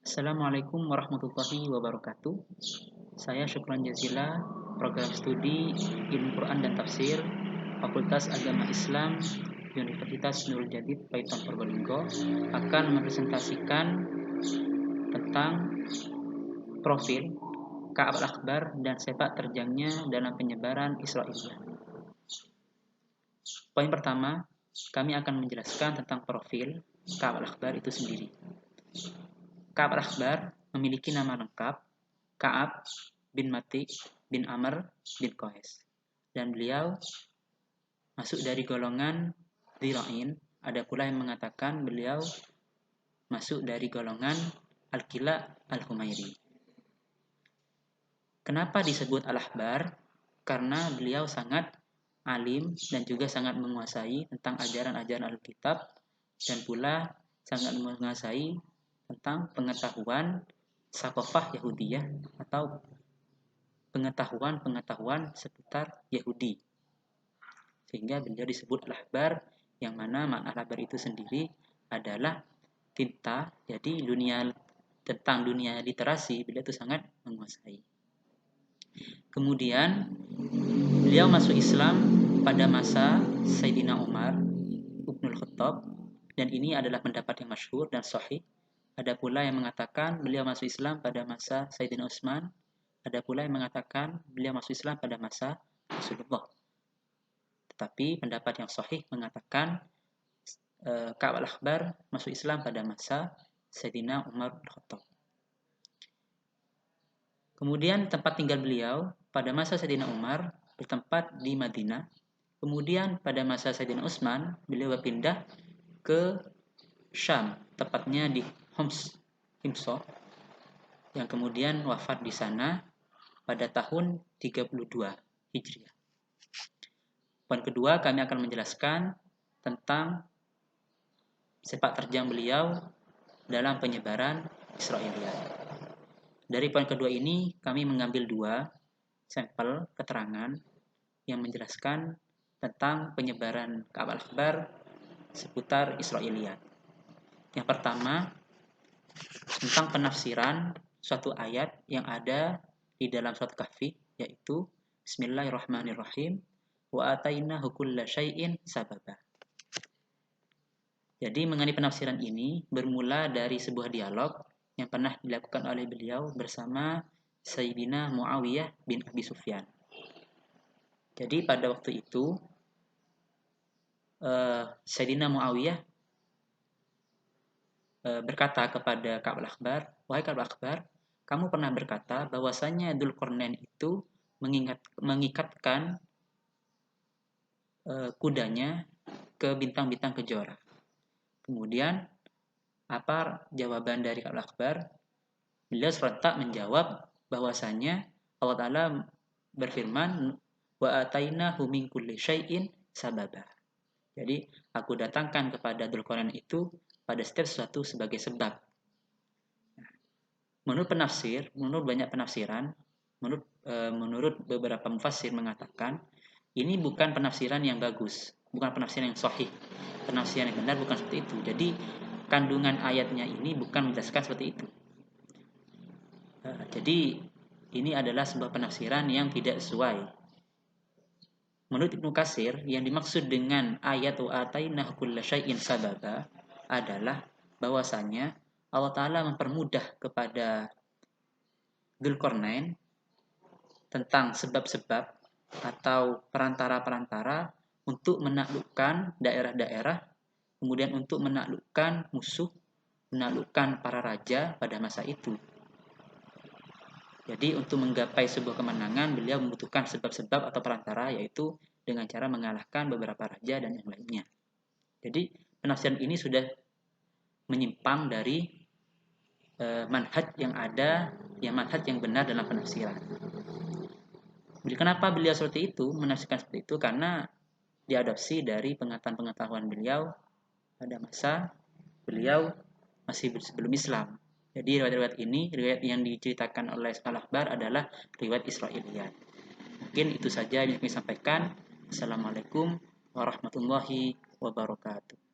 Assalamualaikum warahmatullahi wabarakatuh. Saya Syukran Jazila, program studi Ilmu Quran dan Tafsir, Fakultas Agama Islam, Universitas Nurul Jadid, Paiton Probolinggo, akan mempresentasikan tentang profil Ka'ab al-Akhbar dan sepak terjangnya dalam penyebaran Israiliyah. Poin pertama, kami akan menjelaskan tentang profil Ka'ab al-Akhbar itu sendiri. Ka'ab al-Akhbar memiliki nama lengkap Ka'ab bin Mati bin Amr bin Qais, dan beliau masuk dari golongan Dhira'in. Ada pula yang mengatakan beliau masuk dari golongan Al-Kila Al-Humairi. Kenapa disebut Al-Akhbar? Karena beliau sangat alim dan juga sangat menguasai tentang ajaran-ajaran Alkitab, dan pula sangat menguasai tentang pengetahuan Saqafah Yahudiyah atau pengetahuan seputar Yahudi. Sehingga beliau disebut Al-Akhbar, yang mana makna Al-Akhbar itu sendiri adalah tinta. Jadi tentang dunia literasi beliau itu sangat menguasai. Kemudian beliau masuk Islam pada masa Sayyidina Umar Ibnul Khattab, dan ini adalah pendapat yang masyhur dan sahih. Ada pula yang mengatakan beliau masuk Islam pada masa Sayyidina Utsman. Ada pula yang mengatakan beliau masuk Islam pada masa Rasulullah. Tetapi pendapat yang sahih mengatakan Ka'ab al-Akhbar masuk Islam pada masa Sayyidina Umar bin Khattab. Kemudian tempat tinggal beliau pada masa Sayyidina Umar bertempat di Madinah. Kemudian pada masa Sayyidina Utsman beliau berpindah ke Syam, tepatnya di Himso, yang kemudian wafat di sana pada tahun 32 Hijriah. Poin kedua, kami akan menjelaskan tentang sepak terjang beliau dalam penyebaran Israiliyah. Dari poin kedua ini, kami mengambil dua sampel keterangan yang menjelaskan tentang penyebaran Ka'ab al-Akhbar seputar Israiliyat. Yang pertama, tentang penafsiran suatu ayat yang ada di dalam surat Kahfi, yaitu Bismillahirrahmanirrahim, wa atainahu kulla syai'in sababa. Jadi mengenai penafsiran ini bermula dari sebuah dialog yang pernah dilakukan oleh beliau bersama Sayyidina Muawiyah bin Abi Sufyan. Jadi pada waktu itu Sayyidina Muawiyah berkata kepada Ka'ab al-Akhbar, "Wahai Ka'ab al-Akhbar, kamu pernah berkata bahwasanya Dzulqarnain itu mengikatkan kudanya ke bintang-bintang kejora." Kemudian apa jawaban dari Ka'ab al-Akhbar? Beliau serentak menjawab bahwasanya Allah Ta'ala berfirman, wa atainahu min kulli syai'in sababa. Jadi aku datangkan kepada Dzulqarnain itu pada setiap sesuatu sebagai sebab. Menurut banyak penafsiran, menurut beberapa mufassir mengatakan ini bukan penafsiran yang bagus, bukan penafsiran yang sahih. Penafsiran yang benar bukan seperti itu. Jadi kandungan ayatnya ini bukan menjelaskan seperti itu. Jadi ini adalah sebuah penafsiran yang tidak sesuai. Menurut Ibnu Katsir, yang dimaksud dengan ayat wa atainahu kulla syai'in sababa adalah bahwasanya Allah Ta'ala mempermudah kepada Dzulqarnain tentang sebab-sebab atau perantara-perantara untuk menaklukkan daerah-daerah, kemudian untuk menaklukkan musuh, menaklukkan para raja pada masa itu. Jadi untuk menggapai sebuah kemenangan, beliau membutuhkan sebab-sebab atau perantara, yaitu dengan cara mengalahkan beberapa raja dan yang lainnya. Jadi penafsiran ini sudah menyimpang dari manhaj yang benar dalam penafsiran. Kenapa beliau seperti itu, menafsirkan seperti itu? Karena diadopsi dari pengetahuan beliau pada masa beliau masih sebelum Islam. Jadi riwayat yang diceritakan oleh Al-Akhbar adalah riwayat Israiliyat. Mungkin itu saja yang kami sampaikan. Assalamualaikum warahmatullahi wabarakatuh.